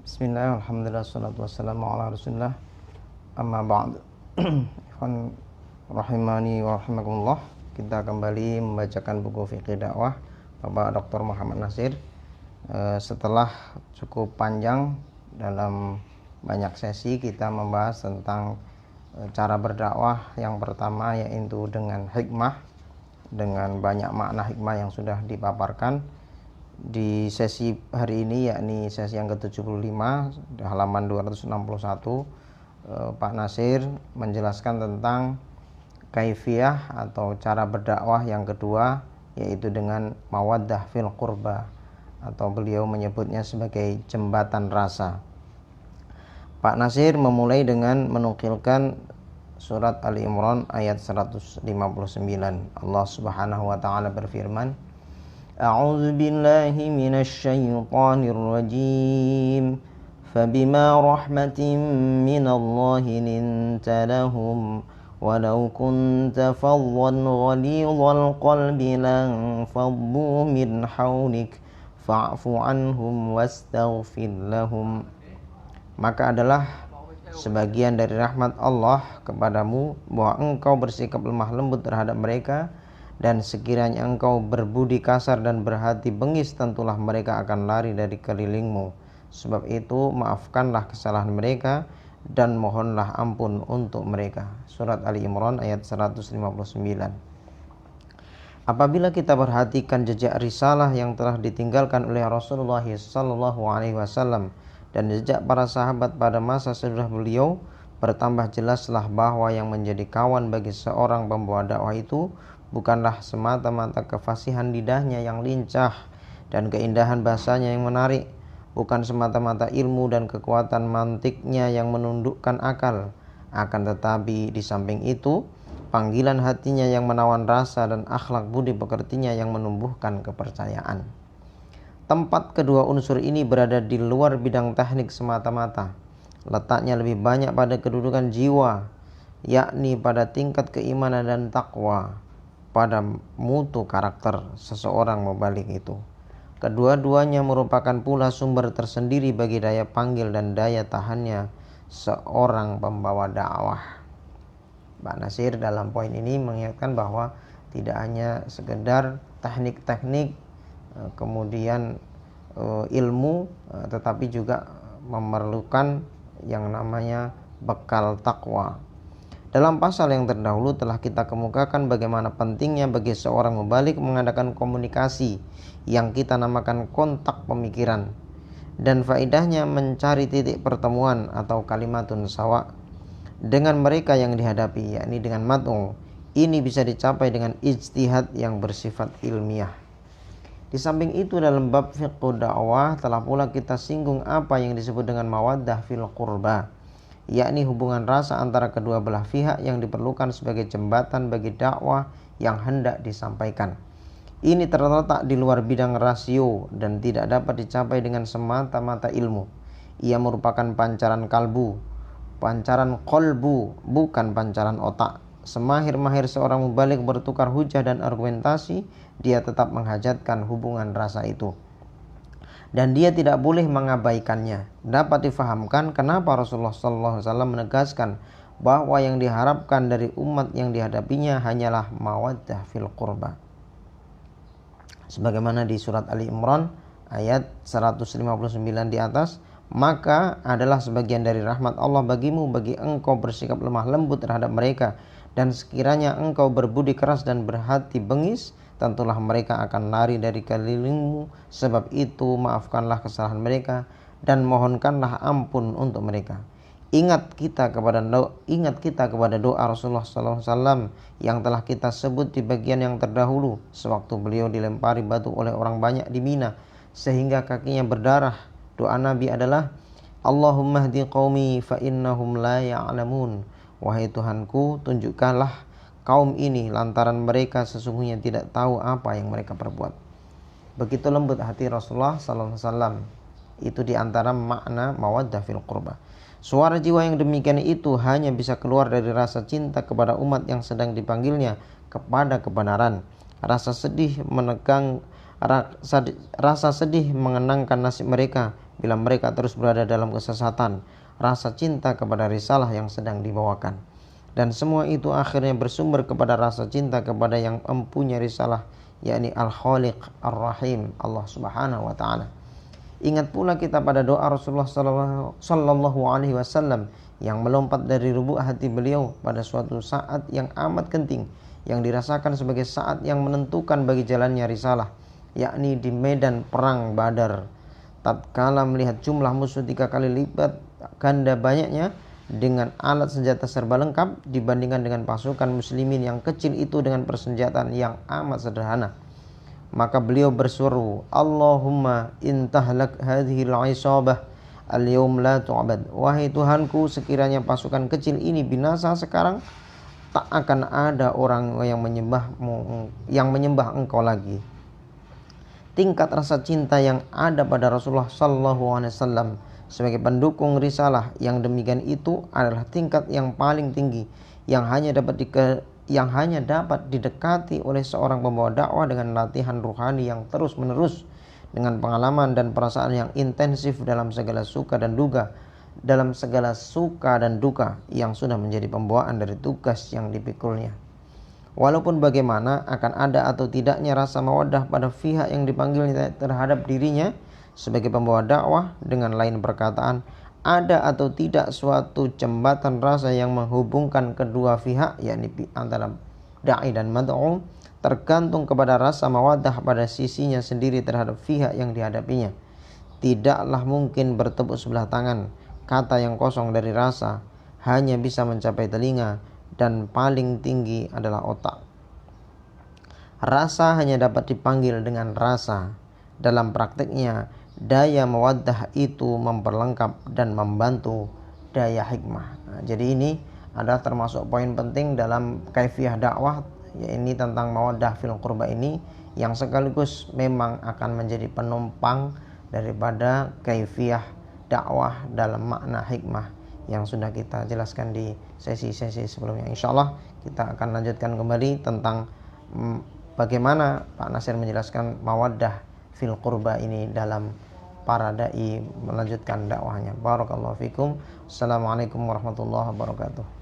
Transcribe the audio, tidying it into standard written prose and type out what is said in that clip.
Bismillah, alhamdulillah, salatu wassalamu ala rasulillah. Amma ba'd. Ikhwan rahimani wa rahimakumullah. Kita kembali membacakan buku Fiqih Dakwah Bapak Dr. Muhammad Nasir. Setelah cukup panjang dalam banyak sesi kita membahas tentang cara berdakwah. Yang pertama yaitu dengan hikmah, dengan banyak makna hikmah yang sudah dipaparkan. Di sesi hari ini, yakni sesi yang ke-75 halaman 261, Pak Nasir menjelaskan tentang kaifiyah atau cara berdakwah yang kedua, yaitu dengan mawaddah fil qurba, atau beliau menyebutnya sebagai jembatan rasa. Pak Nasir memulai dengan menukilkan surat Ali Imran ayat 159. Allah Subhanahu wa taala berfirman, A'udzu billahi minasy syaithanir rajim. Fabima rahmatin minallahi linta lahum walau kunta faddan ghalidhal qalbi lan faddu min hawlik fa'fu anhum wastaghfir lahum. Maka adalah sebagian dari rahmat Allah kepadamu bahwa engkau bersikap lemah lembut terhadap mereka, dan sekiranya engkau berbudi kasar dan berhati bengis, tentulah mereka akan lari dari kelilingmu. Sebab itu maafkanlah kesalahan mereka dan mohonlah ampun untuk mereka. Surat Ali Imran ayat 159. Apabila kita perhatikan jejak risalah yang telah ditinggalkan oleh Rasulullah SAW dan jejak para sahabat pada masa sesudah beliau, bertambah jelaslah bahwa yang menjadi kawan bagi seorang pembawa dakwah itu bukanlah semata-mata kefasihan lidahnya yang lincah dan keindahan bahasanya yang menarik, bukan semata-mata ilmu dan kekuatan mantiknya yang menundukkan akal, akan tetapi di samping itu panggilan hatinya yang menawan rasa dan akhlak budi pekertinya yang menumbuhkan kepercayaan. Tempat kedua unsur ini berada di luar bidang teknik semata-mata. Letaknya lebih banyak pada kedudukan jiwa, yakni pada tingkat keimanan dan takwa, pada mutu karakter seseorang mubalik itu. Kedua-duanya merupakan pula sumber tersendiri bagi daya panggil dan daya tahannya seorang pembawa dakwah. Pak Nasir dalam poin ini mengingatkan bahwa tidak hanya sekedar teknik-teknik, kemudian ilmu, tetapi juga memerlukan yang namanya bekal takwa. Dalam pasal yang terdahulu telah kita kemukakan bagaimana pentingnya bagi seorang mubalik mengadakan komunikasi yang kita namakan kontak pemikiran, dan faedahnya mencari titik pertemuan atau kalimatun sawa dengan mereka yang dihadapi, yakni dengan mat'u. Ini bisa dicapai dengan ijtihad yang bersifat ilmiah. Di samping itu dalam bab fiqh dakwah telah pula kita singgung apa yang disebut dengan mawaddah fil qurba, yakni hubungan rasa antara kedua belah pihak yang diperlukan sebagai jembatan bagi dakwah yang hendak disampaikan. Ini terletak di luar bidang rasio dan tidak dapat dicapai dengan semata-mata ilmu. Ia merupakan pancaran kolbu, bukan pancaran otak. Semahir-mahir seorang mubalik bertukar hujah dan argumentasi, dia tetap menghajatkan hubungan rasa itu, dan dia tidak boleh mengabaikannya. Dapat difahamkan kenapa Rasulullah SAW menegaskan bahwa yang diharapkan dari umat yang dihadapinya hanyalah mawaddah fil qurba. Sebagaimana di surat Ali Imran ayat 159 di atas, maka adalah sebagian dari rahmat Allah bagimu bagi engkau bersikap lemah lembut terhadap mereka, dan sekiranya engkau berbudi keras dan berhati bengis, tentulah mereka akan lari dari kelilingmu. Sebab itu maafkanlah kesalahan mereka dan mohonkanlah ampun untuk mereka. Ingat kita kepada doa Rasulullah SAW yang telah kita sebut di bagian yang terdahulu, sewaktu beliau dilempari batu oleh orang banyak di Mina sehingga kakinya berdarah. Doa Nabi adalah, Allahumma hdi qaumi fa innahum la ya'lamun. Wahai Tuhanku, tunjukkanlah kaum ini lantaran mereka sesungguhnya tidak tahu apa yang mereka perbuat. Begitu lembut hati Rasulullah SAW. Itu diantara makna mawaddah fil qurba. Suara jiwa yang demikian itu hanya bisa keluar dari rasa cinta kepada umat yang sedang dipanggilnya kepada kebenaran. Rasa sedih Rasa sedih mengenangkan nasib mereka bila mereka terus berada dalam kesesatan. Rasa cinta kepada risalah yang sedang dibawakan. Dan semua itu akhirnya bersumber kepada rasa cinta kepada yang mempunyai risalah, yakni Al-Khaliq Ar-Rahim, Allah Subhanahu wa taala. Ingat pula kita pada doa Rasulullah sallallahu alaihi wasallam yang melompat dari lubuk hati beliau pada suatu saat yang amat genting, yang dirasakan sebagai saat yang menentukan bagi jalannya risalah, yakni di medan perang Badar. Tatkala melihat jumlah musuh 3 kali lipat ganda banyaknya dengan alat senjata serba lengkap dibandingkan dengan pasukan muslimin yang kecil itu dengan persenjataan yang amat sederhana, maka beliau berseru, Allahumma intahlak hadhil isabah al-yawm la tu'bad. Wahai Tuhanku, sekiranya pasukan kecil ini binasa sekarang, tak akan ada orang yang menyembah Engkau lagi. Tingkat rasa cinta yang ada pada Rasulullah sallallahu alaihi wasallam sebagai pendukung risalah yang demikian itu adalah tingkat yang paling tinggi yang hanya dapat didekati oleh seorang pembawa dakwah dengan latihan ruhani yang terus-menerus, dengan pengalaman dan perasaan yang intensif dalam segala suka dan duka yang sudah menjadi pembawaan dari tugas yang dipikulnya. Walaupun bagaimana akan ada atau tidaknya rasa mawaddah pada pihak yang dipanggilnya terhadap dirinya sebagai pembawa dakwah, dengan lain perkataan, ada atau tidak suatu jembatan rasa yang menghubungkan kedua pihak, yakni antara da'i dan mad'u, tergantung kepada rasa mawaddah pada sisinya sendiri terhadap pihak yang dihadapinya. Tidaklah mungkin bertepuk sebelah tangan. Kata yang kosong dari rasa hanya bisa mencapai telinga, dan paling tinggi adalah otak. Rasa hanya dapat dipanggil dengan rasa. Dalam praktiknya, daya mawaddah itu memperlengkap dan membantu daya hikmah. Nah, jadi ini adalah termasuk poin penting dalam kaifiyah dakwah, yaitu tentang mawaddah fil qurba ini, yang sekaligus memang akan menjadi penumpang daripada kaifiyah dakwah dalam makna hikmah yang sudah kita jelaskan di sesi-sesi sebelumnya. Insyaallah kita akan lanjutkan kembali tentang bagaimana Pak Nasir menjelaskan mawaddah fil qurba ini dalam para dai melanjutkan dakwahnya. Barakallahu fikum. Assalamualaikum warahmatullahi wabarakatuh.